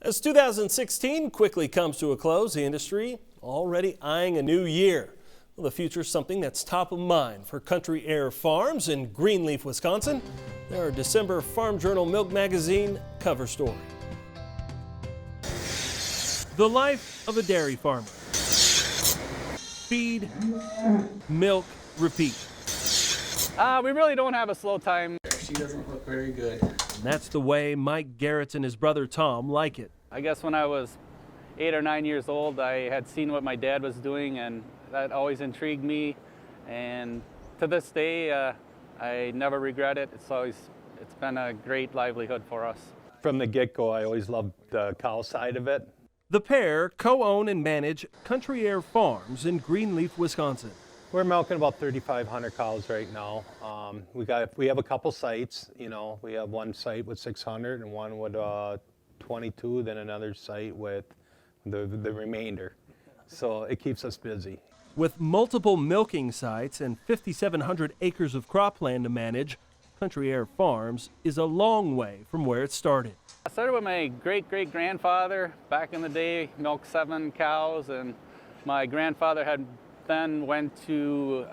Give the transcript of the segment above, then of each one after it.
As 2016 quickly comes to a close, the industry already eyeing a new year. Well, the future is something that's top of mind for Country Aire Farms in Greenleaf, Wisconsin. Their December Farm Journal Milk Magazine cover story. The life of a dairy farmer. Feed, milk, repeat. We really don't have a slow time. She doesn't look very good. And that's the way Mike Garrett and his brother Tom like it. I guess when I was 8 or 9 years old, I had seen what my dad was doing, and that always intrigued me. And to this day, I never regret it. It's been a great livelihood for us. From the get-go, I always loved the cow side of it. The pair co-own and manage Country Aire Farms in Greenleaf, Wisconsin. We're milking about 3,500 cows right now. We have a couple sites. You know, we have one site with 600 and one with 22, then another site with the remainder. So it keeps us busy. With multiple milking sites and 5,700 acres of cropland to manage, Country Aire Farms is a long way from where it started. I started with my great-great-grandfather back in the day, milked 7 cows, and my grandfather had then went to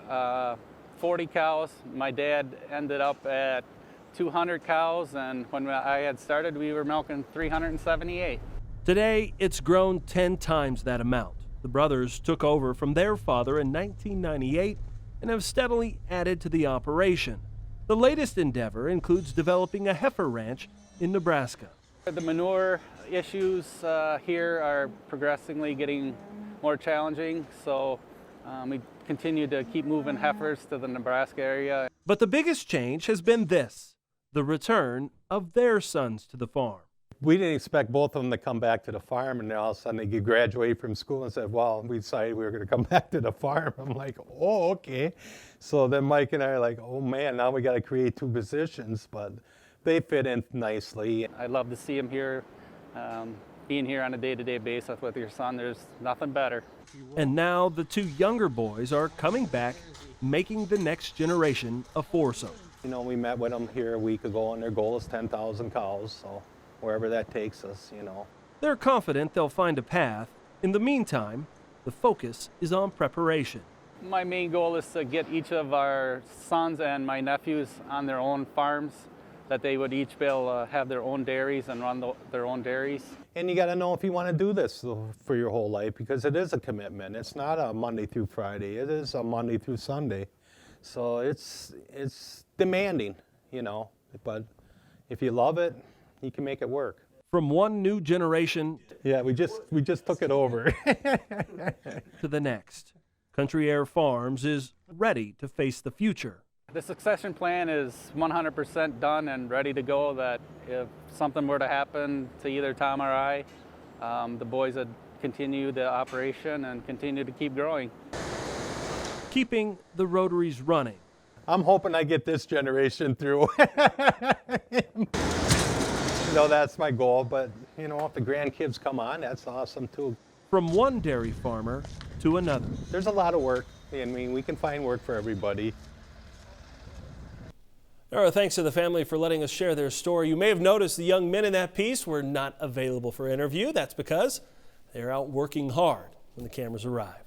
40 cows. My dad ended up at 200 cows, and when I had started, we were milking 378. Today, it's grown 10 times that amount. The brothers took over from their father in 1998 and have steadily added to the operation. The latest endeavor includes developing a heifer ranch in Nebraska. The manure issues here are progressively getting more challenging, so we continue to keep moving heifers to the Nebraska area. But the biggest change has been this, the return of their sons to the farm. We didn't expect both of them to come back to the farm, and then all of a sudden they graduated from school and said, well, we decided we were going to come back to the farm. I'm like, oh, okay. So then Mike and I are like, oh man, now we got to create 2 positions, but they fit in nicely. I love to see them here, being here on a day-to-day basis with your son. There's nothing better. And now the 2 younger boys are coming back, making the next generation a foursome. You know, we met with them here a week ago, and their goal is 10,000 cows, so wherever that takes us, you know. They're confident they'll find a path. In the meantime, the focus is on preparation. My main goal is to get each of our sons and my nephews on their own farms, that they would each be able to have their own dairies and run their own dairies. And you got to know if you want to do this for your whole life, because it is a commitment. It's not a Monday through Friday. It is a Monday through Sunday. So it's demanding, you know, but if you love it, you can make it work. From one new generation, yeah, we just took it over, to the next, Country Aire Farms is ready to face the future. The succession plan is 100% done and ready to go, that if something were to happen to either Tom or I, the boys would continue the operation and continue to keep growing. Keeping the rotaries running. I'm hoping I get this generation through. You know, that's my goal, but you know, if the grandkids come on, that's awesome too. From one dairy farmer to another. There's a lot of work. I mean, we can find work for everybody. Our thanks to the family for letting us share their story. You may have noticed the young men in that piece were not available for interview. That's because they're out working hard when the cameras arrive.